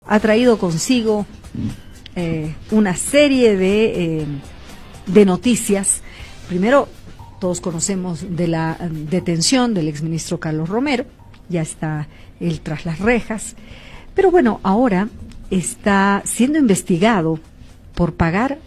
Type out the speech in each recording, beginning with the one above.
ha traído consigo una serie de noticias. Primero, todos conocemos de la detención del exministro Carlos Romero, ya está él tras las rejas, pero bueno, ahora está siendo investigado por pagar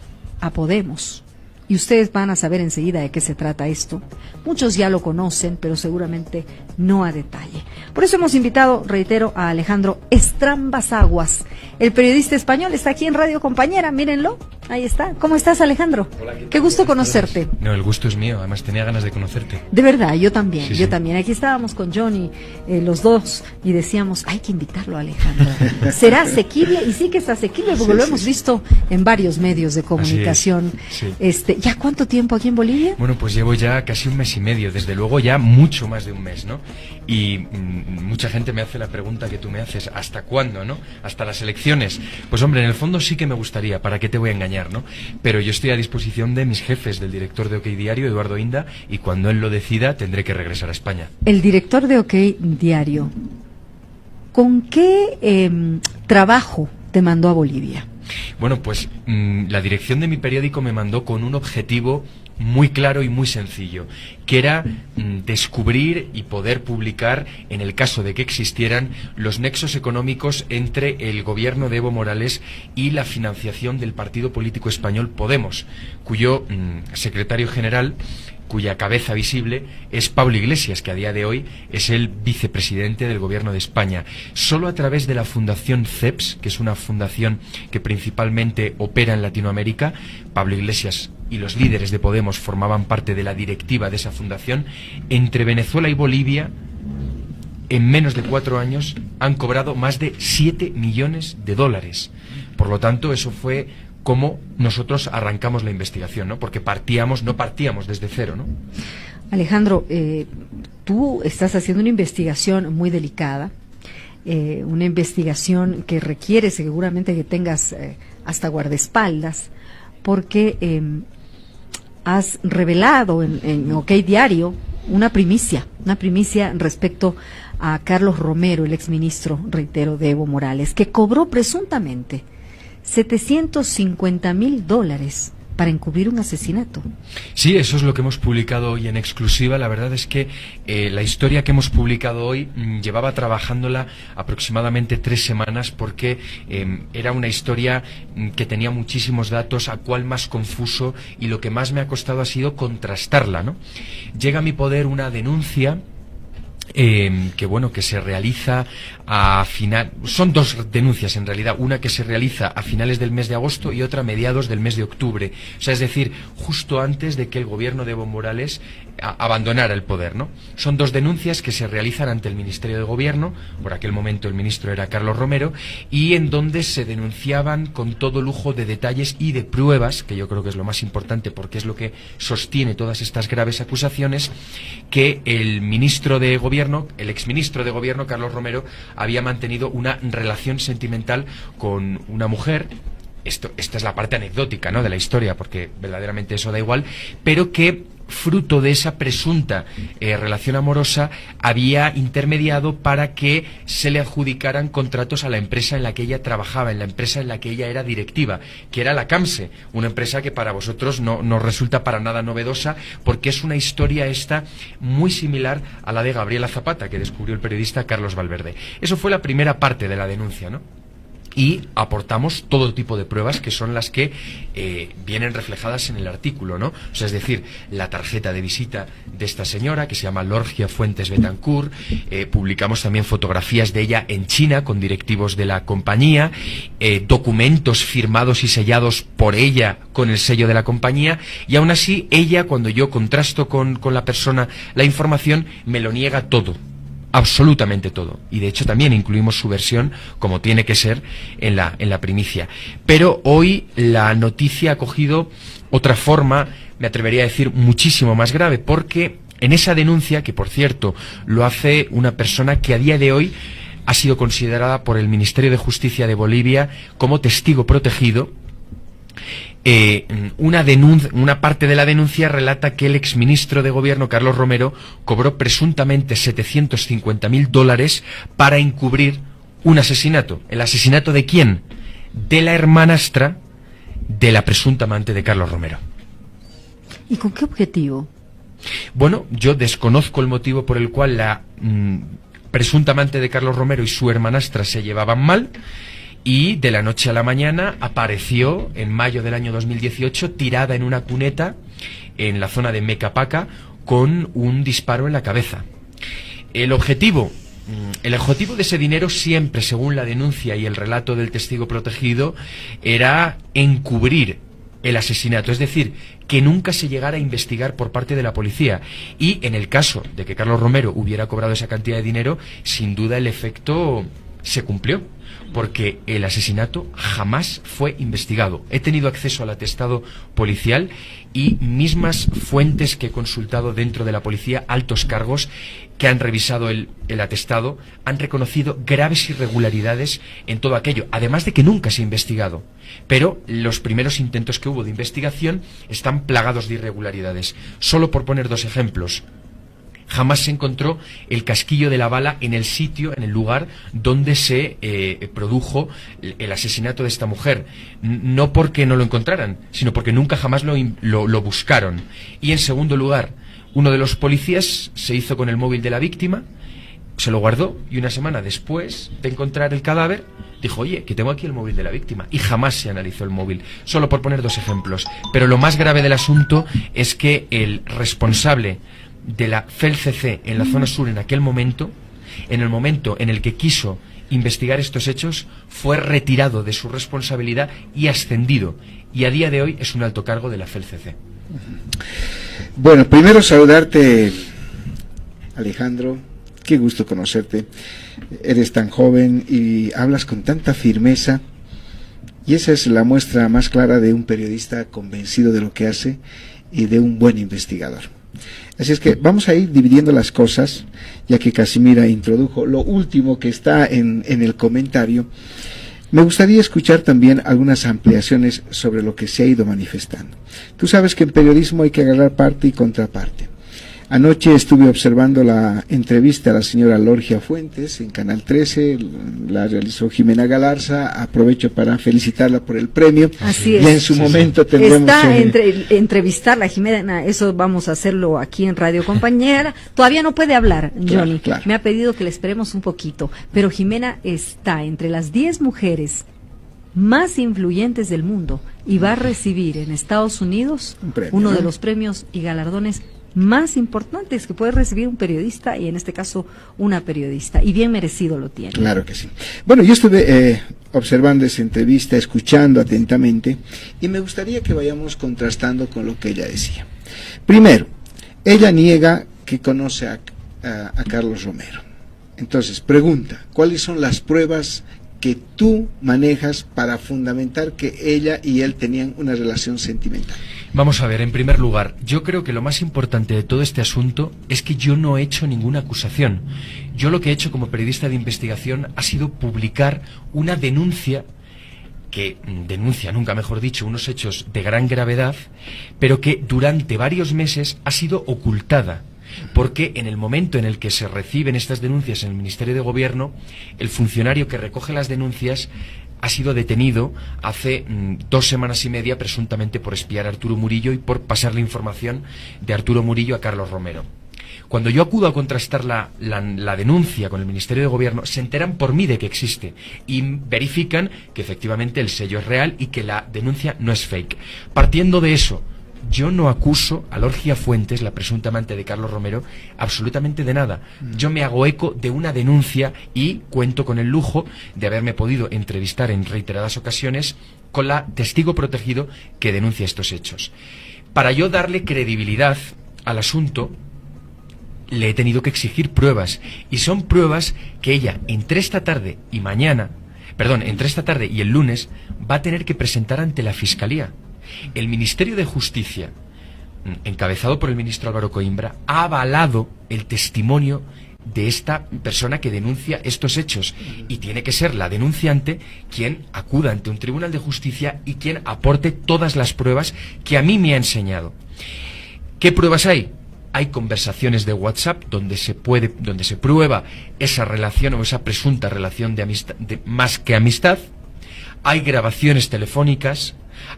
a Podemos. Y ustedes van a saber enseguida de qué se trata esto. Muchos ya lo conocen, pero seguramente no a detalle. Por eso hemos invitado, reitero, a Alejandro Estrambas Aguas. El periodista español está aquí en Radio Compañera, mírenlo, ahí está. ¿Cómo estás, Alejandro? Hola, qué gusto conocerte. No, el gusto es mío, además tenía ganas de conocerte. De verdad, yo también, sí, yo sí. también. Aquí estábamos con Johnny, los dos, y decíamos, hay que invitarlo a Alejandro. ¿Será asequible? Y sí que es asequible, porque lo hemos visto en varios medios de comunicación. Sí. ¿Ya cuánto tiempo aquí en Bolivia? Bueno, pues llevo ya casi un mes y medio, desde luego ya mucho más de un mes, ¿no? Y mucha gente me hace la pregunta que tú me haces, ¿hasta cuándo, no? ¿Hasta las elecciones? Pues hombre, en el fondo sí que me gustaría, ¿para qué te voy a engañar, no? Pero yo estoy a disposición de mis jefes, del director de OK Diario, Eduardo Inda, y cuando él lo decida tendré que regresar a España. El director de OK Diario, ¿con qué trabajo te mandó a Bolivia? Bueno, pues la dirección de mi periódico me mandó con un objetivo muy claro y muy sencillo, que era descubrir y poder publicar, en el caso de que existieran, los nexos económicos entre el gobierno de Evo Morales y la financiación del partido político español Podemos, cuyo secretario general, cuya cabeza visible es Pablo Iglesias, que a día de hoy es el vicepresidente del Gobierno de España. Solo a través de la Fundación CEPS, que es una fundación que principalmente opera en Latinoamérica, Pablo Iglesias y los líderes de Podemos formaban parte de la directiva de esa fundación, entre Venezuela y Bolivia, en menos de 4 años, han cobrado más de 7 millones de dólares. Por lo tanto, eso fue cómo nosotros arrancamos la investigación, ¿no? Porque no partíamos desde cero, ¿no? Alejandro, tú estás haciendo una investigación muy delicada, una investigación que requiere seguramente que tengas hasta guardaespaldas, porque has revelado en OK Diario una primicia respecto a Carlos Romero, el exministro, reitero, de Evo Morales, que cobró presuntamente $750,000 para encubrir un asesinato. Sí, eso es lo que hemos publicado hoy en exclusiva. La verdad es que la historia que hemos publicado hoy llevaba trabajándola aproximadamente 3 semanas, porque era una historia que tenía muchísimos datos, a cuál más confuso, y lo que más me ha costado ha sido contrastarla, ¿no? Llega a mi poder una denuncia que se realiza son 2 denuncias en realidad, una que se realiza a finales del mes de agosto y otra a mediados del mes de octubre, o sea, es decir, justo antes de que el gobierno de Evo Morales abandonara el poder, ¿no? Son 2 denuncias que se realizan ante el Ministerio de Gobierno, por aquel momento el ministro era Carlos Romero, y en donde se denunciaban con todo lujo de detalles y de pruebas, que yo creo que es lo más importante porque es lo que sostiene todas estas graves acusaciones, que el ministro de Gobierno, el exministro de Gobierno, Carlos Romero, había mantenido una relación sentimental con una mujer. Esta es la parte anecdótica, ¿no?, de la historia, porque verdaderamente eso da igual, pero que fruto de esa presunta relación amorosa había intermediado para que se le adjudicaran contratos a la empresa en la que ella trabajaba, en la empresa en la que ella era directiva, que era la CAMSE, una empresa que para vosotros no resulta para nada novedosa, porque es una historia esta muy similar a la de Gabriela Zapata, que descubrió el periodista Carlos Valverde. Eso fue la primera parte de la denuncia, ¿no? Y aportamos todo tipo de pruebas que son las que vienen reflejadas en el artículo, ¿no? O sea, es decir, la tarjeta de visita de esta señora, que se llama Lorgia Fuentes Betancourt. Publicamos también fotografías de ella en China con directivos de la compañía, documentos firmados y sellados por ella con el sello de la compañía, y aún así ella, cuando yo contrasto con la persona la información, me lo niega todo. Absolutamente todo, y de hecho también incluimos su versión, como tiene que ser, en la primicia. Pero hoy la noticia ha cogido otra forma, me atrevería a decir muchísimo más grave, porque en esa denuncia, que por cierto lo hace una persona que a día de hoy ha sido considerada por el Ministerio de Justicia de Bolivia como testigo protegido, una parte de la denuncia relata que el exministro de Gobierno, Carlos Romero, cobró presuntamente $750,000 para encubrir un asesinato. ¿El asesinato de quién? De la hermanastra de la presunta amante de Carlos Romero. ¿Y con qué objetivo? Bueno, yo desconozco el motivo por el cual la presunta amante de Carlos Romero y su hermanastra se llevaban mal, y de la noche a la mañana apareció en mayo del año 2018 tirada en una cuneta en la zona de Mecapaca con un disparo en la cabeza. El objetivo de ese dinero siempre, según la denuncia y el relato del testigo protegido, era encubrir el asesinato, es decir, que nunca se llegara a investigar por parte de la policía. Y en el caso de que Carlos Romero hubiera cobrado esa cantidad de dinero, sin duda el efecto se cumplió, porque el asesinato jamás fue investigado. He tenido acceso al atestado policial y mismas fuentes que he consultado dentro de la policía, altos cargos que han revisado el atestado, han reconocido graves irregularidades en todo aquello, además de que nunca se ha investigado. Pero los primeros intentos que hubo de investigación están plagados de irregularidades. Solo por poner dos ejemplos: jamás se encontró el casquillo de la bala en el sitio, en el lugar donde se produjo el asesinato de esta mujer. No porque no lo encontraran, sino porque nunca jamás lo buscaron. Y en segundo lugar, uno de los policías se hizo con el móvil de la víctima, se lo guardó, y una semana después de encontrar el cadáver dijo: oye, que tengo aquí el móvil de la víctima, y jamás se analizó el móvil. Solo por poner dos ejemplos. Pero lo más grave del asunto es que el responsable de la FELCC en la zona sur en aquel momento, en el momento en el que quiso investigar estos hechos, fue retirado de su responsabilidad y ascendido, y a día de hoy es un alto cargo de la FELCC. Bueno, primero saludarte, Alejandro, qué gusto conocerte. Eres tan joven y hablas con tanta firmeza, y esa es la muestra más clara de un periodista convencido de lo que hace y de un buen investigador. Así es que vamos a ir dividiendo las cosas, ya que Casimira introdujo lo último que está en el comentario. Me gustaría escuchar también algunas ampliaciones sobre lo que se ha ido manifestando. Tú sabes que en periodismo hay que agarrar parte y contraparte. Anoche estuve observando la entrevista a la señora Lorgia Fuentes en Canal 13, la realizó Jimena Galarza. Aprovecho para felicitarla por el premio. Así es. Y en su momento tendremos... Está entrevistarla, Jimena, eso vamos a hacerlo aquí en Radio Compañera. Todavía no puede hablar, Johnny. Claro. Me ha pedido que le esperemos un poquito, pero Jimena está entre las 10 mujeres más influyentes del mundo y va a recibir en Estados Unidos uno de los premios y galardones más importantes que puede recibir un periodista, y en este caso una periodista, y bien merecido lo tiene. Claro que sí. Bueno, yo estuve observando esa entrevista, escuchando atentamente, y me gustaría que vayamos contrastando con lo que ella decía. Primero, ella niega que conoce a Carlos Romero. Entonces, pregunta, ¿cuáles son las pruebas que tú manejas para fundamentar que ella y él tenían una relación sentimental? Vamos a ver, en primer lugar, yo creo que lo más importante de todo este asunto es que yo no he hecho ninguna acusación. Yo lo que he hecho como periodista de investigación ha sido publicar una denuncia, nunca mejor dicho, unos hechos de gran gravedad, pero que durante varios meses ha sido ocultada. Porque en el momento en el que se reciben estas denuncias en el Ministerio de Gobierno, el funcionario que recoge las denuncias ha sido detenido hace 2 semanas y media, presuntamente por espiar a Arturo Murillo y por pasar la información de Arturo Murillo a Carlos Romero. Cuando yo acudo a contrastar la denuncia con el Ministerio de Gobierno, se enteran por mí de que existe y verifican que efectivamente el sello es real y que la denuncia no es fake. Partiendo de eso, yo no acuso a Lorgia Fuentes, la presunta amante de Carlos Romero, absolutamente de nada. Yo me hago eco de una denuncia y cuento con el lujo de haberme podido entrevistar en reiteradas ocasiones con la testigo protegido que denuncia estos hechos. Para yo darle credibilidad al asunto, le he tenido que exigir pruebas, y son pruebas que ella entre esta tarde y el lunes va a tener que presentar ante la Fiscalía. El Ministerio de Justicia, encabezado por el ministro Álvaro Coimbra, ha avalado el testimonio de esta persona que denuncia estos hechos, y tiene que ser la denunciante quien acuda ante un tribunal de justicia y quien aporte todas las pruebas que a mí me ha enseñado. ¿Qué pruebas hay? hay conversaciones de WhatsApp donde se prueba esa relación o esa presunta relación de amistad, más que amistad. Hay grabaciones telefónicas,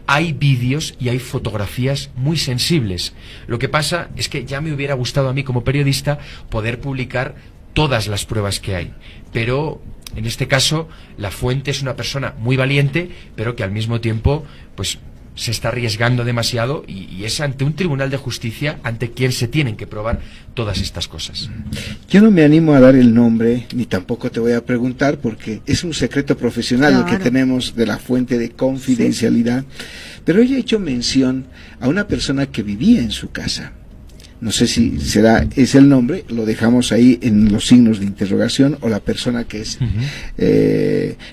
hay vídeos y hay fotografías muy sensibles. Lo que pasa es que ya me hubiera gustado a mí como periodista poder publicar todas las pruebas que hay, pero en este caso la fuente es una persona muy valiente, pero que al mismo tiempo pues se está arriesgando demasiado y es ante un tribunal de justicia ante quien se tienen que probar todas estas cosas. Yo no me animo a dar el nombre, ni tampoco te voy a preguntar, porque es un secreto profesional lo que tenemos de la fuente de confidencialidad, pero ella ha hecho mención a una persona que vivía en su casa. No sé si es el nombre, lo dejamos ahí en los signos de interrogación, o la persona que es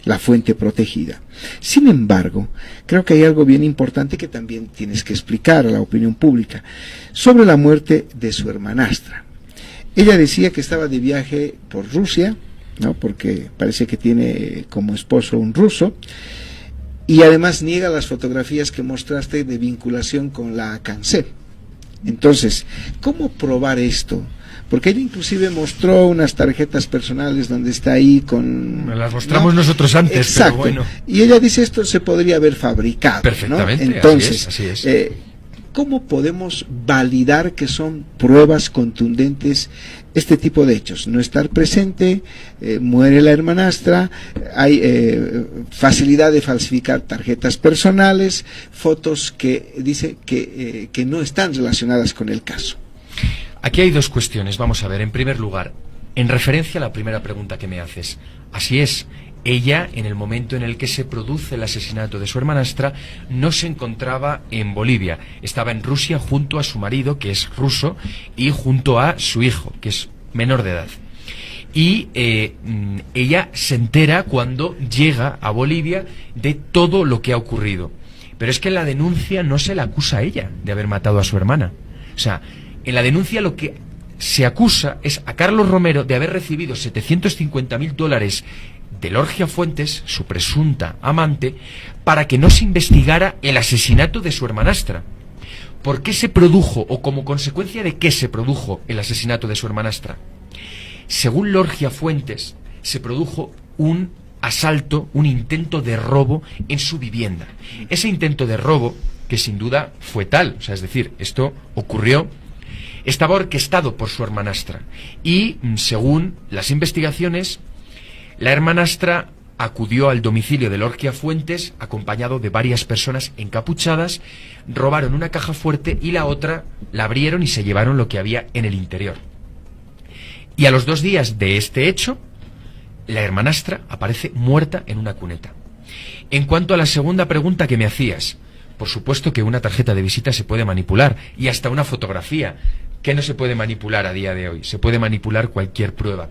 la fuente protegida. Sin embargo, creo que hay algo bien importante que también tienes que explicar a la opinión pública sobre la muerte de su hermanastra. Ella decía que estaba de viaje por Rusia, ¿no? Porque parece que tiene como esposo un ruso, y además niega las fotografías que mostraste de vinculación con la Cancel. Entonces, ¿cómo probar esto? Porque ella inclusive mostró unas tarjetas personales donde está ahí con... Las mostramos nosotros antes. Exacto. Pero bueno. Y ella dice esto se podría haber fabricado. Perfectamente, ¿no? Entonces, así es. ¿Cómo podemos validar que son pruebas contundentes este tipo de hechos? No estar presente, muere la hermanastra, hay facilidad de falsificar tarjetas personales, fotos que dice que no están relacionadas con el caso. Aquí hay dos cuestiones, vamos a ver. En primer lugar, en referencia a la primera pregunta que me haces, así es. Ella, en el momento en el que se produce el asesinato de su hermanastra, no se encontraba en Bolivia. Estaba en Rusia junto a su marido, que es ruso, y junto a su hijo, que es menor de edad. Y ella se entera cuando llega a Bolivia de todo lo que ha ocurrido. Pero es que en la denuncia no se la acusa a ella de haber matado a su hermana. O sea, en la denuncia lo que se acusa es a Carlos Romero de haber recibido $750.000 de Lorgia Fuentes, su presunta amante, para que no se investigara el asesinato de su hermanastra. ¿Por qué se produjo, o como consecuencia de qué se produjo el asesinato de su hermanastra? Según Lorgia Fuentes, se produjo un asalto, un intento de robo en su vivienda. Ese intento de robo, que sin duda fue tal, o sea, es decir, esto ocurrió, estaba orquestado por su hermanastra. Y, según las investigaciones, la hermanastra acudió al domicilio de Lorgia Fuentes acompañado de varias personas encapuchadas, robaron una caja fuerte y la otra la abrieron y se llevaron lo que había en el interior. Y a los 2 días de este hecho, la hermanastra aparece muerta en una cuneta. En cuanto a la segunda pregunta que me hacías, por supuesto que una tarjeta de visita se puede manipular, y hasta una fotografía. ¿Qué no se puede manipular a día de hoy? Se puede manipular cualquier prueba.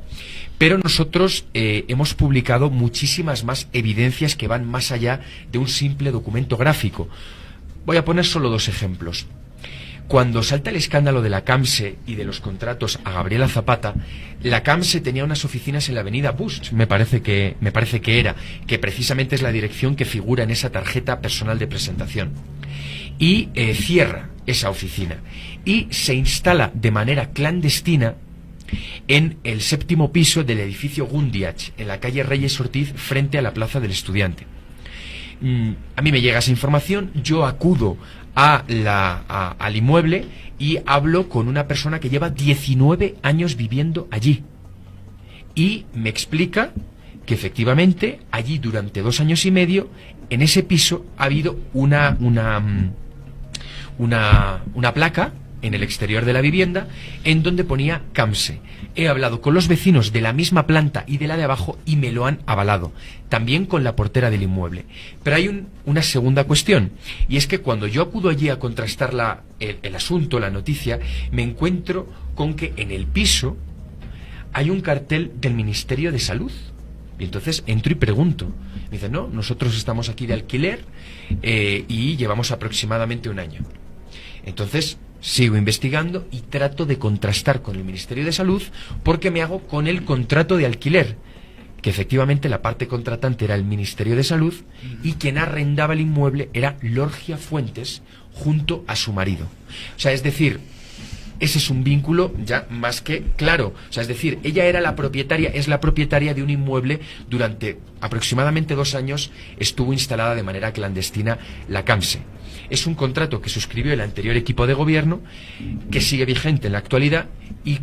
Pero nosotros hemos publicado muchísimas más evidencias que van más allá de un simple documento gráfico. Voy a poner solo 2 ejemplos. Cuando salta el escándalo de la CAMSE y de los contratos a Gabriela Zapata, la CAMSE tenía unas oficinas en la avenida Busch, me parece que era, que precisamente es la dirección que figura en esa tarjeta personal de presentación. Y cierra esa oficina y se instala de manera clandestina en el 7º piso del edificio Gundiach, en la calle Reyes Ortiz, frente a la Plaza del Estudiante. A mí me llega esa información, yo acudo al inmueble y hablo con una persona que lleva 19 años viviendo allí. Y me explica que efectivamente allí durante 2 años y medio, en ese piso, ha habido una placa en el exterior de la vivienda en donde ponía CAMSE. He hablado con los vecinos de la misma planta y de la de abajo y me lo han avalado, también con la portera del inmueble. Pero hay una segunda cuestión, y es que cuando yo acudo allí a contrastar el asunto, la noticia, me encuentro con que en el piso hay un cartel del Ministerio de Salud. Y entonces entro y pregunto. Me dicen, no, nosotros estamos aquí de alquiler y llevamos aproximadamente 1 año. Entonces sigo investigando y trato de contrastar con el Ministerio de Salud, porque me hago con el contrato de alquiler, que efectivamente la parte contratante era el Ministerio de Salud y quien arrendaba el inmueble era Lorgia Fuentes junto a su marido. O sea, es decir, ese es un vínculo ya más que claro. O sea, es decir, ella era la propietaria, es la propietaria de un inmueble. Durante aproximadamente 2 años estuvo instalada de manera clandestina la CAMSE. Es un contrato que suscribió el anterior equipo de gobierno, que sigue vigente en la actualidad y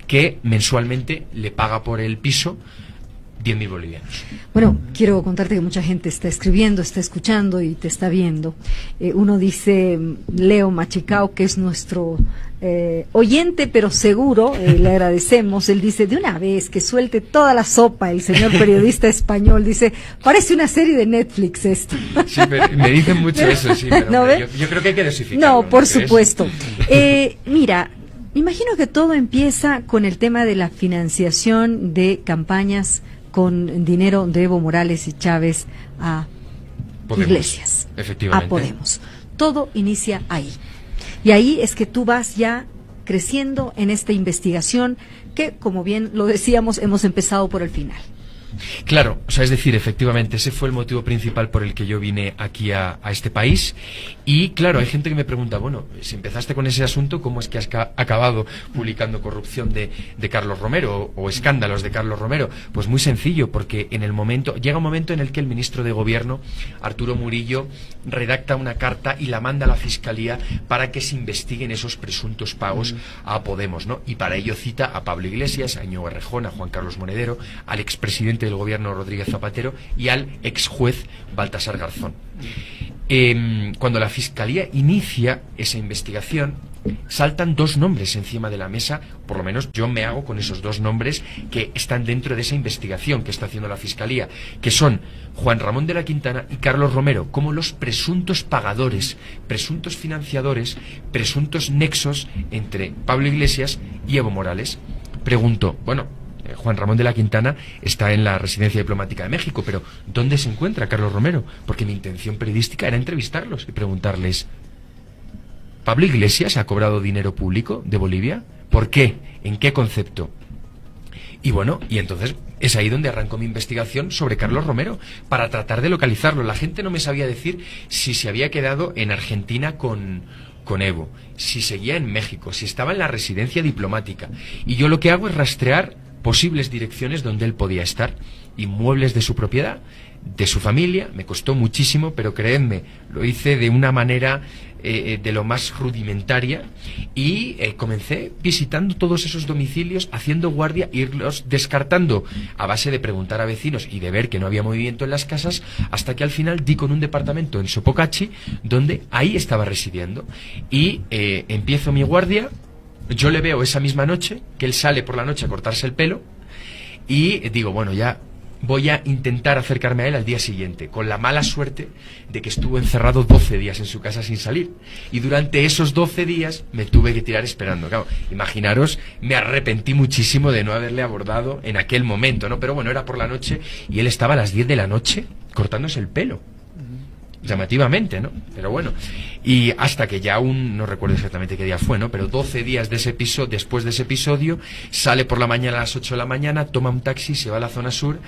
que mensualmente le paga por el piso 10.000 bolivianos. Bueno, quiero contarte que mucha gente está escribiendo, está escuchando y te está viendo. Uno dice, Leo Machicao, que es nuestro oyente, pero seguro, le agradecemos. Él dice, de una vez, que suelte toda la sopa el señor periodista español. Dice, parece una serie de Netflix esto. Sí, me dicen mucho eso, sí, pero ¿No hombre, yo creo que hay que dosificarlo. No, por ¿no supuesto. Mira, me imagino que todo empieza con el tema de la financiación de campañas con dinero de Evo Morales y Chávez a Podemos, Iglesias, efectivamente. a Podemos. Todo inicia ahí. Y ahí es que tú vas ya creciendo en esta investigación que, como bien lo decíamos, hemos empezado por el final. Claro, o sea, es decir, efectivamente, ese fue el motivo principal por el que yo vine aquí a este país. Y claro, hay gente que me pregunta, bueno, si empezaste con ese asunto, ¿cómo es que has acabado publicando corrupción de Carlos Romero o escándalos de Carlos Romero? Pues muy sencillo, porque llega un momento en el que el ministro de Gobierno, Arturo Murillo, redacta una carta y la manda a la Fiscalía para que se investiguen esos presuntos pagos a Podemos, ¿no? Y para ello cita a Pablo Iglesias, a Íñigo Errejón, a Juan Carlos Monedero, al expresidente del gobierno Rodríguez Zapatero y al ex juez Baltasar Garzón. Cuando la Fiscalía inicia esa investigación, saltan 2 nombres encima de la mesa, por lo menos yo me hago con esos 2 nombres que están dentro de esa investigación que está haciendo la Fiscalía, que son Juan Ramón de la Quintana y Carlos Romero, como los presuntos pagadores, presuntos financiadores, presuntos nexos entre Pablo Iglesias y Evo Morales. Pregunto, bueno, Juan Ramón de la Quintana está en la Residencia Diplomática de México, pero ¿dónde se encuentra Carlos Romero? Porque mi intención periodística era entrevistarlos y preguntarles, ¿Pablo Iglesias ha cobrado dinero público de Bolivia? ¿Por qué? ¿En qué concepto? Y bueno, y entonces es ahí donde arrancó mi investigación sobre Carlos Romero, para tratar de localizarlo. La gente no me sabía decir si se había quedado en Argentina con Evo, si seguía en México, si estaba en la residencia diplomática. Y yo lo que hago es rastrear posibles direcciones donde él podía estar, inmuebles de su propiedad, de su familia. Me costó muchísimo, pero creedme, lo hice de una manera de lo más rudimentaria y comencé visitando todos esos domicilios, haciendo guardia, irlos descartando a base de preguntar a vecinos y de ver que no había movimiento en las casas, hasta que al final di con un departamento en Sopocachi donde ahí estaba residiendo y empiezo mi guardia. Yo le veo esa misma noche, que él sale por la noche a cortarse el pelo, y digo, bueno, ya voy a intentar acercarme a él al día siguiente, con la mala suerte de que estuvo encerrado 12 días en su casa sin salir. Y durante esos 12 días me tuve que tirar esperando. Claro, imaginaros, me arrepentí muchísimo de no haberle abordado en aquel momento, ¿no? Pero bueno, era por la noche y él estaba a las 10 de la noche cortándose el pelo. Llamativamente, ¿no? Pero bueno, y hasta que ya no recuerdo exactamente qué día fue, ¿no? Pero 12 días después de ese episodio, sale por la mañana a las 8 de la mañana, toma un taxi, se va a la zona sur,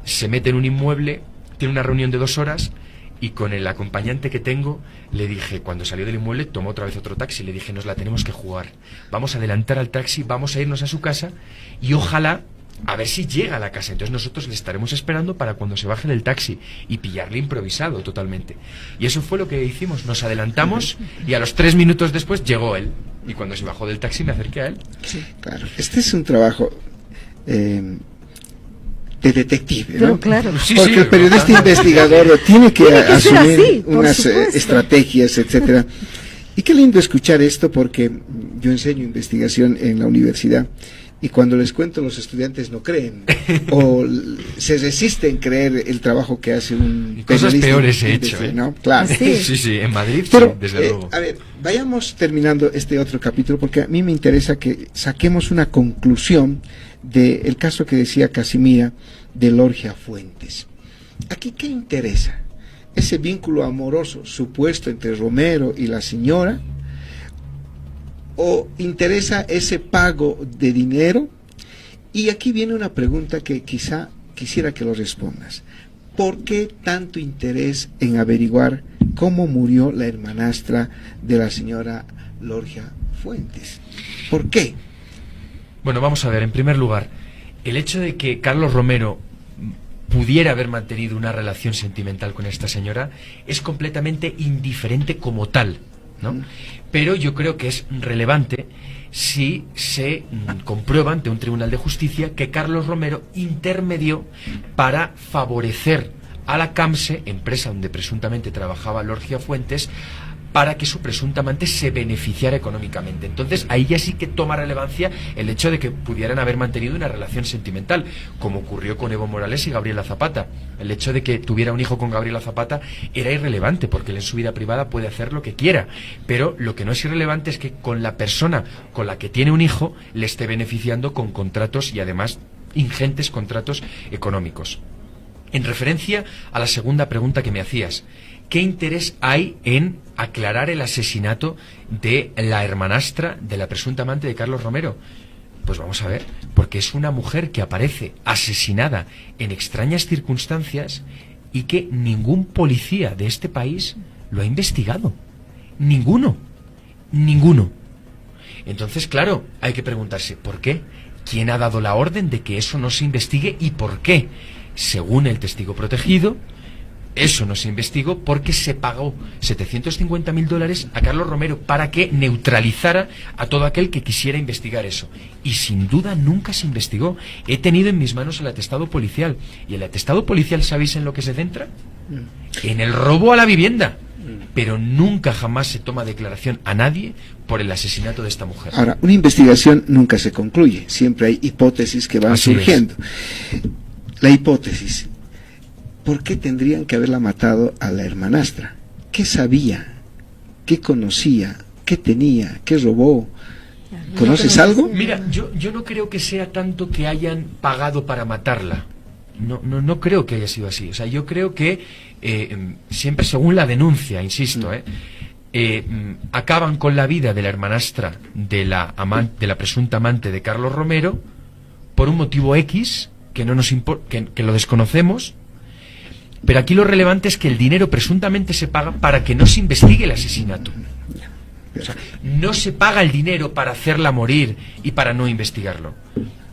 se mete en un inmueble, tiene una reunión de 2 horas, y con el acompañante que tengo, le dije, cuando salió del inmueble, tomó otra vez otro taxi, le dije, nos la tenemos que jugar, vamos a adelantar al taxi, vamos a irnos a su casa, y ojalá a ver si llega a la casa. Entonces nosotros le estaremos esperando para cuando se baje del taxi y pillarle improvisado totalmente. Y eso fue lo que hicimos, nos adelantamos y a los 3 minutos después llegó él. Y cuando se bajó del taxi me acerqué a él. Sí, claro. Este es un trabajo de detective, ¿no? Pero claro. Sí, porque sí, el periodista investigador tiene que asumir así, unas estrategias, etcétera. Y qué lindo escuchar esto, porque yo enseño investigación en la universidad. Y cuando les cuento, los estudiantes no creen o se resisten a creer el trabajo que hace un cosas periodista. Peores he hecho, ¿eh? ¿No? Claro. Sí, en Madrid, Pero, sí, desde luego. A ver, vayamos terminando este otro capítulo, porque a mí me interesa que saquemos una conclusión del caso que decía Casimira de Lorgia Fuentes. Aquí, ¿qué interesa? ¿Ese vínculo amoroso supuesto entre Romero y la señora? ¿O interesa ese pago de dinero? Y aquí viene una pregunta que quizá quisiera que lo respondas. ¿Por qué tanto interés en averiguar cómo murió la hermanastra de la señora Lorgia Fuentes. ¿Por qué? Bueno, vamos a ver, en primer lugar, el hecho de que Carlos Romero pudiera haber mantenido una relación sentimental con esta señora es completamente indiferente como tal, ¿no? Pero yo creo que es relevante si se comprueba ante un tribunal de justicia que Carlos Romero intermedió para favorecer a la CAMSE, empresa donde presuntamente trabajaba Lorgia Fuentes, para que su presunta amante se beneficiara económicamente. Entonces, ahí ya sí que toma relevancia el hecho de que pudieran haber mantenido una relación sentimental, como ocurrió con Evo Morales y Gabriela Zapata. El hecho de que tuviera un hijo con Gabriela Zapata era irrelevante, porque él en su vida privada puede hacer lo que quiera. Pero lo que no es irrelevante es que con la persona con la que tiene un hijo le esté beneficiando con contratos y además ingentes contratos económicos. En referencia a la segunda pregunta que me hacías, ¿qué interés hay en aclarar el asesinato de la hermanastra de la presunta amante de Carlos Romero? Pues vamos a ver, porque es una mujer que aparece asesinada en extrañas circunstancias y que ningún policía de este país lo ha investigado. Ninguno. Entonces, claro, hay que preguntarse, ¿por qué? ¿Quién ha dado la orden de que eso no se investigue y por qué? Según el testigo protegido, eso no se investigó porque se pagó $750.000 a Carlos Romero para que neutralizara a todo aquel que quisiera investigar eso. Y sin duda nunca se investigó. He tenido en mis manos el atestado policial. ¿Y el atestado policial sabéis en lo que se centra? En el robo a la vivienda. Pero nunca jamás se toma declaración a nadie por el asesinato de esta mujer. Ahora, una investigación nunca se concluye. Siempre hay hipótesis que van surgiendo. La hipótesis: ¿por qué tendrían que haberla matado a la hermanastra? ¿Qué sabía? ¿Qué conocía? ¿Qué tenía? ¿Qué robó? ¿Conoces algo? Mira, yo no creo que sea tanto que hayan pagado para matarla. No creo que haya sido así. O sea, yo creo que siempre según la denuncia, insisto, acaban con la vida de la hermanastra de la presunta amante de Carlos Romero por un motivo X que no nos que lo desconocemos. Pero aquí lo relevante es que el dinero presuntamente se paga para que no se investigue el asesinato. O sea, no se paga el dinero para hacerla morir y para no investigarlo.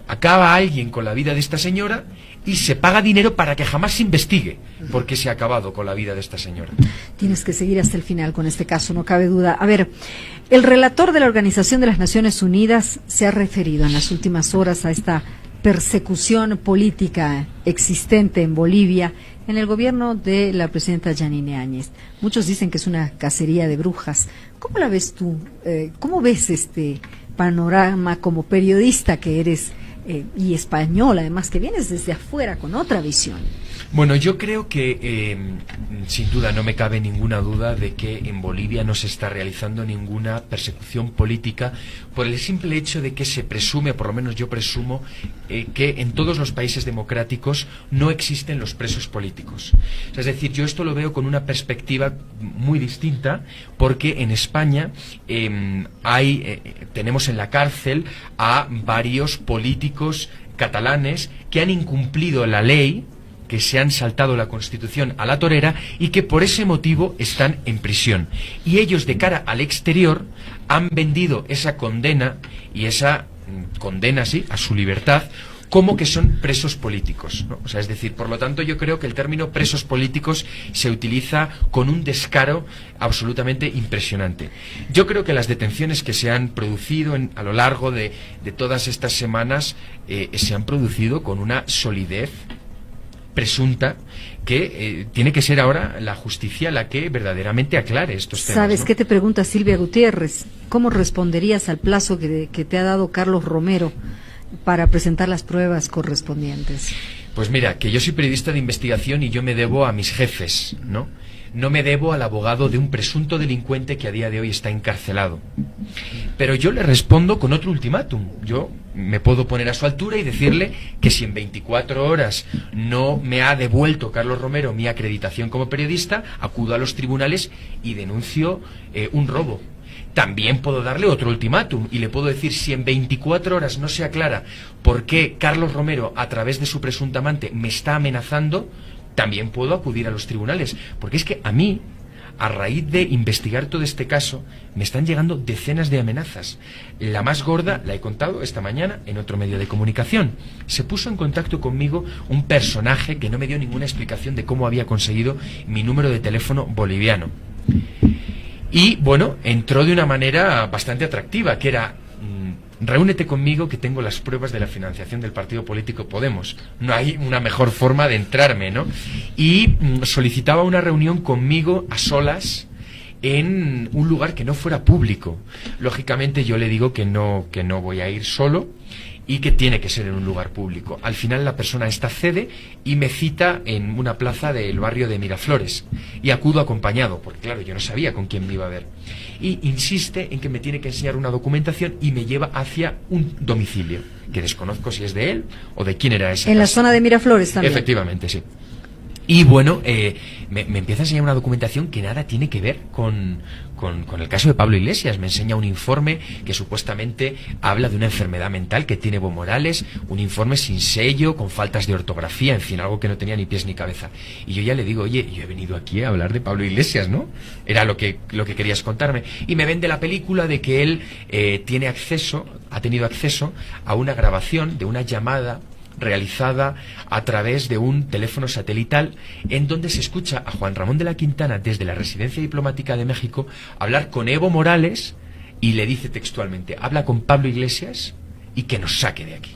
Acaba alguien con la vida de esta señora y se paga dinero para que jamás se investigue porque se ha acabado con la vida de esta señora. Tienes que seguir hasta el final con este caso, no cabe duda. A ver, el relator de la Organización de las Naciones Unidas se ha referido en las últimas horas a esta persecución política existente en Bolivia en el gobierno de la presidenta Yanine Áñez. Muchos dicen que es una cacería de brujas. ¿Cómo la ves tú? ¿Cómo ves este panorama como periodista que eres y español, además que vienes desde afuera con otra visión? Bueno, yo creo que sin duda no me cabe ninguna duda de que en Bolivia no se está realizando ninguna persecución política por el simple hecho de que se presume, o por lo menos yo presumo, que en todos los países democráticos no existen los presos políticos. O sea, es decir, yo esto lo veo con una perspectiva muy distinta porque en España tenemos en la cárcel a varios políticos catalanes que han incumplido la ley, que se han saltado la Constitución a la torera y que por ese motivo están en prisión. Y ellos, de cara al exterior, han vendido esa condena, y esa condena, sí, a su libertad, como que son presos políticos, ¿no? O sea, es decir, por lo tanto, yo creo que el término presos políticos se utiliza con un descaro absolutamente impresionante. Yo creo que las detenciones que se han producido a lo largo de todas estas semanas se han producido con una solidez presunta que tiene que ser ahora la justicia la que verdaderamente aclare estos temas. ¿Sabes, ¿no? qué te pregunta Silvia Gutiérrez? ¿Cómo responderías al plazo que te ha dado Carlos Romero para presentar las pruebas correspondientes? Pues mira, que yo soy periodista de investigación y yo me debo a mis jefes, ¿no? No me debo al abogado de un presunto delincuente que a día de hoy está encarcelado. Pero yo le respondo con otro ultimátum. Yo me puedo poner a su altura y decirle que si en 24 horas no me ha devuelto Carlos Romero mi acreditación como periodista, acudo a los tribunales y denuncio un robo. También puedo darle otro ultimátum y le puedo decir, si en 24 horas no se aclara por qué Carlos Romero, a través de su presunta amante, me está amenazando, también puedo acudir a los tribunales. Porque es que a mí a raíz de investigar todo este caso, me están llegando decenas de amenazas. La más gorda la he contado esta mañana en otro medio de comunicación. Se puso en contacto conmigo un personaje que no me dio ninguna explicación de cómo había conseguido mi número de teléfono boliviano. Y bueno, entró de una manera bastante atractiva, que era: reúnete conmigo que tengo las pruebas de la financiación del partido político Podemos. No hay una mejor forma de entrarme, ¿no? Y solicitaba una reunión conmigo a solas en un lugar que no fuera público. Lógicamente yo le digo que no voy a ir solo y que tiene que ser en un lugar público. Al final la persona esta cede y me cita en una plaza del barrio de Miraflores. Y acudo acompañado, porque claro, yo no sabía con quién me iba a ver. Y insiste en que me tiene que enseñar una documentación y me lleva hacia un domicilio, que desconozco si es de él o de quién era esa En casa. la zona de Miraflores también. Efectivamente, sí. Y bueno, me empieza a enseñar una documentación que nada tiene que ver con el caso de Pablo Iglesias. Me enseña un informe que supuestamente habla de una enfermedad mental que tiene Evo Morales, un informe sin sello, con faltas de ortografía, en fin, algo que no tenía ni pies ni cabeza. Y yo ya le digo: oye, yo he venido aquí a hablar de Pablo Iglesias, ¿no? Era lo que querías contarme. Y me vende la película de que él ha tenido acceso a una grabación de una llamada realizada a través de un teléfono satelital, en donde se escucha a Juan Ramón de la Quintana desde la Residencia Diplomática de México hablar con Evo Morales, y le dice textualmente: habla con Pablo Iglesias y que nos saque de aquí.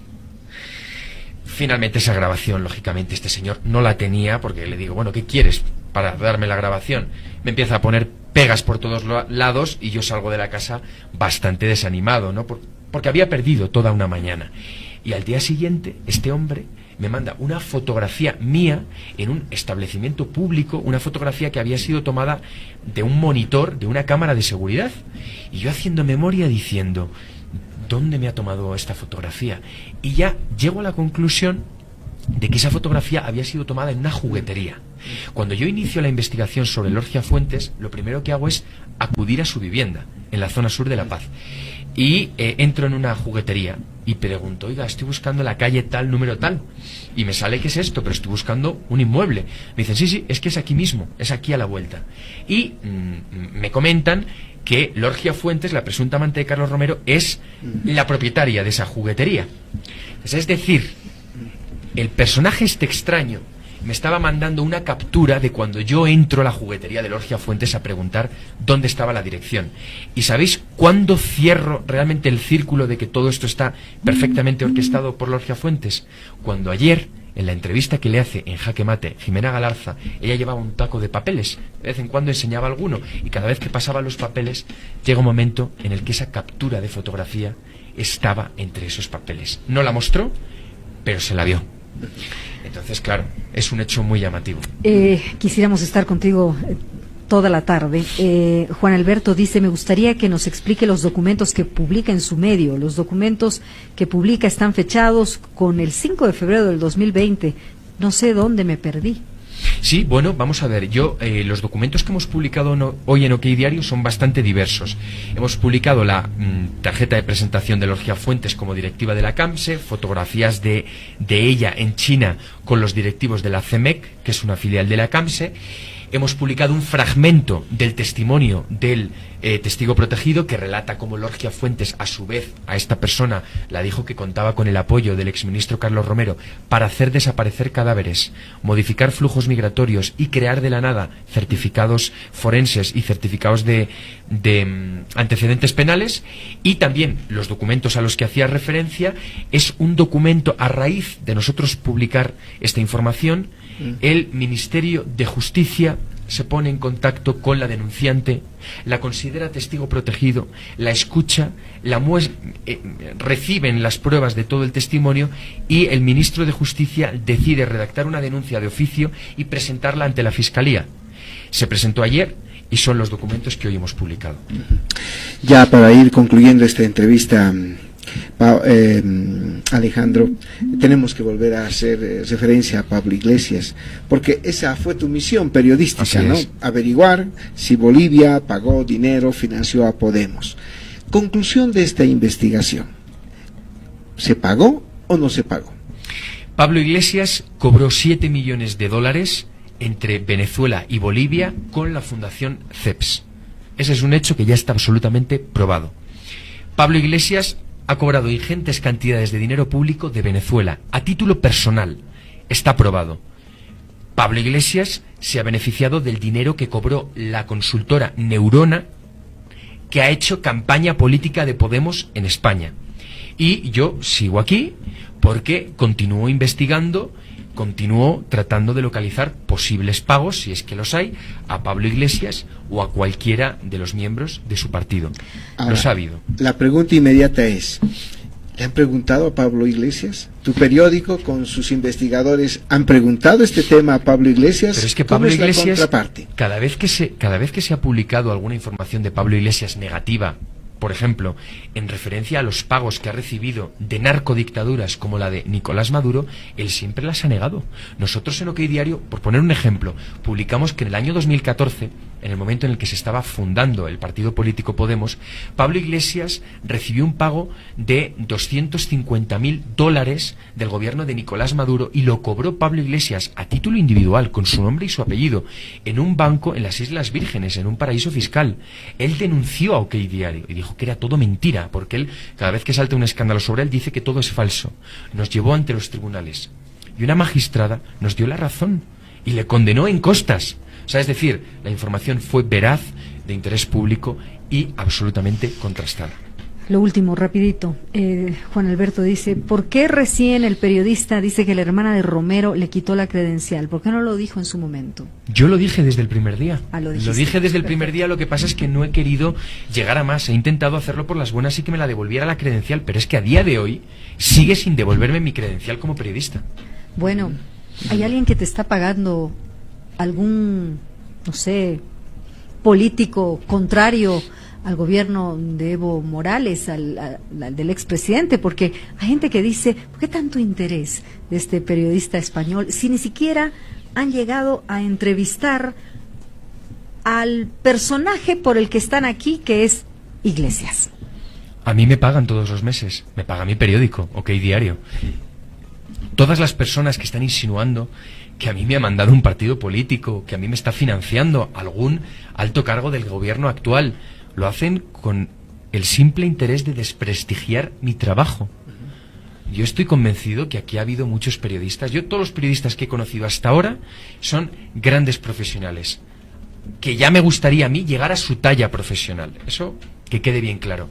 Finalmente esa grabación, lógicamente este señor no la tenía, porque le digo: bueno, ¿qué quieres para darme la grabación? Me empieza a poner pegas por todos lados y yo salgo de la casa bastante desanimado, ¿no? Porque había perdido toda una mañana. Y al día siguiente, este hombre me manda una fotografía mía en un establecimiento público, una fotografía que había sido tomada de un monitor, de una cámara de seguridad. Y yo haciendo memoria diciendo: ¿dónde me ha tomado esta fotografía? Y ya llego a la conclusión de que esa fotografía había sido tomada en una juguetería. Cuando yo inicio la investigación sobre Lorgia Fuentes, lo primero que hago es acudir a su vivienda, en la zona sur de La Paz. Y entro en una juguetería y pregunto: oiga, estoy buscando la calle tal, número tal. Y me sale que es esto, pero estoy buscando un inmueble. Me dicen: sí, es que es aquí mismo, es aquí a la vuelta. Y me comentan que Lorgia Fuentes, la presunta amante de Carlos Romero, es la propietaria de esa juguetería. Es decir, el personaje este extraño me estaba mandando una captura de cuando yo entro a la juguetería de Lorgia Fuentes a preguntar dónde estaba la dirección. ¿Y sabéis cuándo cierro realmente el círculo de que todo esto está perfectamente orquestado por Lorgia Fuentes? Cuando ayer, en la entrevista que le hace en Jaque Mate Jimena Galarza, ella llevaba un taco de papeles, de vez en cuando enseñaba alguno, y cada vez que pasaba los papeles llega un momento en el que esa captura de fotografía estaba entre esos papeles. No la mostró, pero se la vio. Entonces, claro, es un hecho muy llamativo. Quisiéramos estar contigo toda la tarde. Juan Alberto dice: me gustaría que nos explique los documentos que publica en su medio. Los documentos que publica están fechados con el 5 de febrero del 2020. No sé dónde me perdí. Sí, bueno, vamos a ver. Los documentos que hemos publicado hoy en OK Diario son bastante diversos. Hemos publicado la tarjeta de presentación de Lorgia Fuentes como directiva de la CAMSE, fotografías de ella en China con los directivos de la CEMEC, que es una filial de la CAMSE. Hemos publicado un fragmento del testimonio del testigo protegido, que relata cómo Lorgia Fuentes, a su vez, a esta persona la dijo que contaba con el apoyo del exministro Carlos Romero para hacer desaparecer cadáveres, modificar flujos migratorios y crear de la nada certificados forenses y certificados de antecedentes penales. Y también los documentos a los que hacía referencia es un documento a raíz de nosotros publicar esta información. El Ministerio de Justicia se pone en contacto con la denunciante, la considera testigo protegido, la escucha, reciben las pruebas de todo el testimonio, y el ministro de Justicia decide redactar una denuncia de oficio y presentarla ante la Fiscalía. Se presentó ayer y son los documentos que hoy hemos publicado. Ya para ir concluyendo esta entrevista, Alejandro, tenemos que volver a hacer referencia a Pablo Iglesias, porque esa fue tu misión periodística, ¿no? Averiguar si Bolivia pagó dinero, financió a Podemos. Conclusión de esta investigación: ¿se pagó o no se pagó? Pablo Iglesias cobró $7 millones entre Venezuela y Bolivia con la Fundación CEPS. Ese es un hecho que ya está absolutamente probado. Pablo Iglesias ha cobrado ingentes cantidades de dinero público de Venezuela a título personal. Está probado. Pablo Iglesias se ha beneficiado del dinero que cobró la consultora Neurona, que ha hecho campaña política de Podemos en España. Y yo sigo aquí porque continúo investigando, continúo tratando de localizar posibles pagos, si es que los hay, a Pablo Iglesias o a cualquiera de los miembros de su partido. Ahora, los ha habido. La pregunta inmediata es, ¿le han preguntado a Pablo Iglesias? ¿Tu periódico con sus investigadores han preguntado este tema a Pablo Iglesias? Pero es que Pablo Iglesias, cada vez que se ha publicado alguna información de Pablo Iglesias negativa, por ejemplo, en referencia a los pagos que ha recibido de narcodictaduras como la de Nicolás Maduro, él siempre las ha negado. Nosotros en OK Diario, por poner un ejemplo, publicamos que en el año 2014, en el momento en el que se estaba fundando el partido político Podemos, Pablo Iglesias recibió un pago de $250.000 del gobierno de Nicolás Maduro y lo cobró Pablo Iglesias a título individual, con su nombre y su apellido, en un banco en las Islas Vírgenes, en un paraíso fiscal. Él denunció a OK Diario y dijo que era todo mentira, porque él, cada vez que salta un escándalo sobre él, dice que todo es falso. Nos llevó ante los tribunales y una magistrada nos dio la razón y le condenó en costas. O sea, es decir, la información fue veraz, de interés público y absolutamente contrastada. Lo último, rapidito. Juan Alberto dice, ¿por qué recién el periodista dice que la hermana de Romero le quitó la credencial? ¿Por qué no lo dijo en su momento? Yo lo dije desde el primer día. Lo dije desde el primer día, lo que pasa es que no he querido llegar a más. He intentado hacerlo por las buenas y que me la devolviera la credencial, pero es que a día de hoy sigue sin devolverme mi credencial como periodista. Bueno, ¿hay alguien que te está pagando algún, no sé, político contrario al gobierno de Evo Morales, al del expresidente? Porque hay gente que dice, ¿por qué tanto interés de este periodista español si ni siquiera han llegado a entrevistar al personaje por el que están aquí, que es Iglesias? A mí me pagan todos los meses, me paga mi periódico, OK Diario. Todas las personas que están insinuando que a mí me ha mandado un partido político, que a mí me está financiando algún alto cargo del gobierno actual, lo hacen con el simple interés de desprestigiar mi trabajo. Yo estoy convencido que aquí ha habido muchos periodistas. Todos los periodistas que he conocido hasta ahora son grandes profesionales, que ya me gustaría a mí llegar a su talla profesional. Eso que quede bien claro.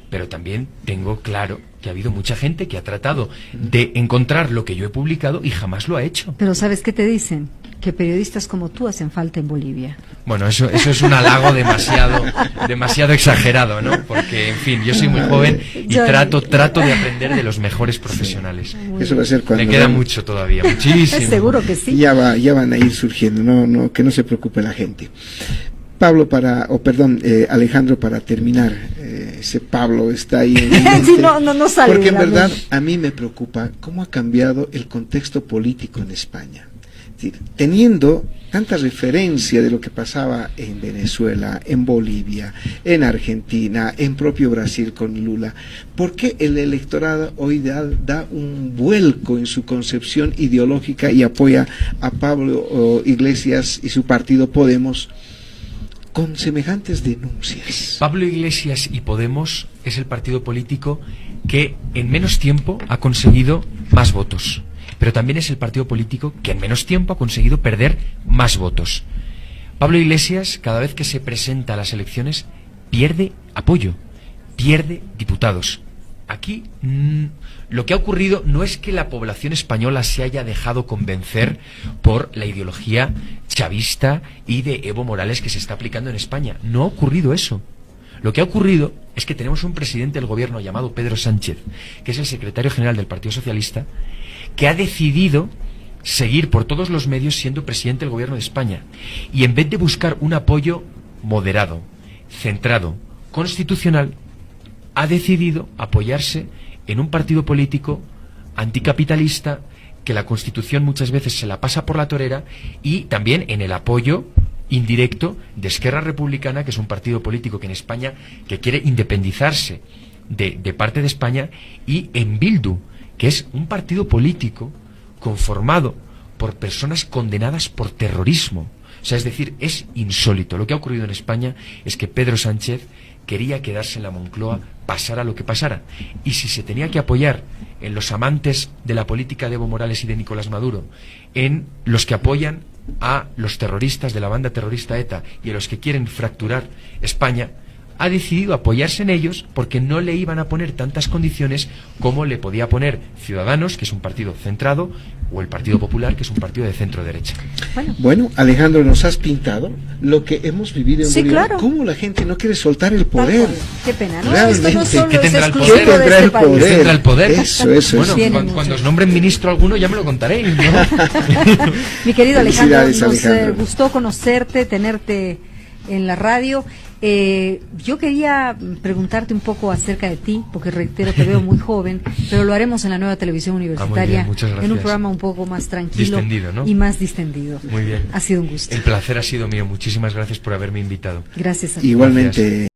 Pero también tengo claro que ha habido mucha gente que ha tratado de encontrar lo que yo he publicado y jamás lo ha hecho. Pero ¿sabes qué te dicen? Que periodistas como tú hacen falta en Bolivia. Bueno, eso es un halago demasiado exagerado, ¿no? Porque, en fin, yo soy muy joven y trato de aprender de los mejores profesionales. Eso va a ser cuando... Me queda mucho todavía, muchísimo. Seguro que sí. Ya van a ir surgiendo, que no se preocupe la gente. Pablo, Alejandro, para terminar, ese Pablo está ahí en mi mente, sí, no sale. Porque en verdad a mí me preocupa cómo ha cambiado el contexto político en España. Es decir, teniendo tanta referencia de lo que pasaba en Venezuela, en Bolivia, en Argentina, en propio Brasil con Lula, ¿por qué el electorado hoy da un vuelco en su concepción ideológica y apoya a Pablo Iglesias y su partido Podemos con semejantes denuncias? Pablo Iglesias y Podemos es el partido político que en menos tiempo ha conseguido más votos, pero también es el partido político que en menos tiempo ha conseguido perder más votos. Pablo Iglesias, cada vez que se presenta a las elecciones, pierde apoyo, pierde diputados. Aquí lo que ha ocurrido no es que la población española se haya dejado convencer por la ideología chavista y de Evo Morales que se está aplicando en España. No ha ocurrido eso. Lo que ha ocurrido es que tenemos un presidente del gobierno llamado Pedro Sánchez, que es el secretario general del Partido Socialista, que ha decidido seguir por todos los medios siendo presidente del gobierno de España. Y en vez de buscar un apoyo moderado, centrado, constitucional, ha decidido apoyarse en un partido político anticapitalista que la Constitución muchas veces se la pasa por la torera, y también en el apoyo indirecto de Esquerra Republicana, que es un partido político que en España que quiere independizarse de parte de España, y en Bildu, que es un partido político conformado por personas condenadas por terrorismo. O sea, es decir, es insólito. Lo que ha ocurrido en España es que Pedro Sánchez quería quedarse en la Moncloa, pasara lo que pasara. Y si se tenía que apoyar en los amantes de la política de Evo Morales y de Nicolás Maduro, en los que apoyan a los terroristas de la banda terrorista ETA y a los que quieren fracturar España, ha decidido apoyarse en ellos porque no le iban a poner tantas condiciones como le podía poner Ciudadanos, que es un partido centrado, o el Partido Popular, que es un partido de centro-derecha. Bueno, Alejandro, nos has pintado lo que hemos vivido en Bolívar. Claro. Cómo la gente no quiere soltar el poder. Qué pena, ¿no? Realmente. Esto no solo ¿Qué es tendrá el exclusivo poder? de este el país. poder? ¿Tendrá el poder? Eso. Bueno, Tiene cuando mucho. os nombren ministro alguno ya me lo contaréis, ¿no? Mi querido Alejandro, Felicidades, nos Alejandro. gustó conocerte, tenerte en la radio. Yo quería preguntarte un poco acerca de ti, porque reitero, te veo muy joven, pero lo haremos en la nueva televisión universitaria, bien, muchas gracias. en un programa un poco más tranquilo Distendido, ¿no? y más distendido. Muy bien. Ha sido un gusto. El placer ha sido mío. Muchísimas gracias por haberme invitado. Gracias a ti. Igualmente.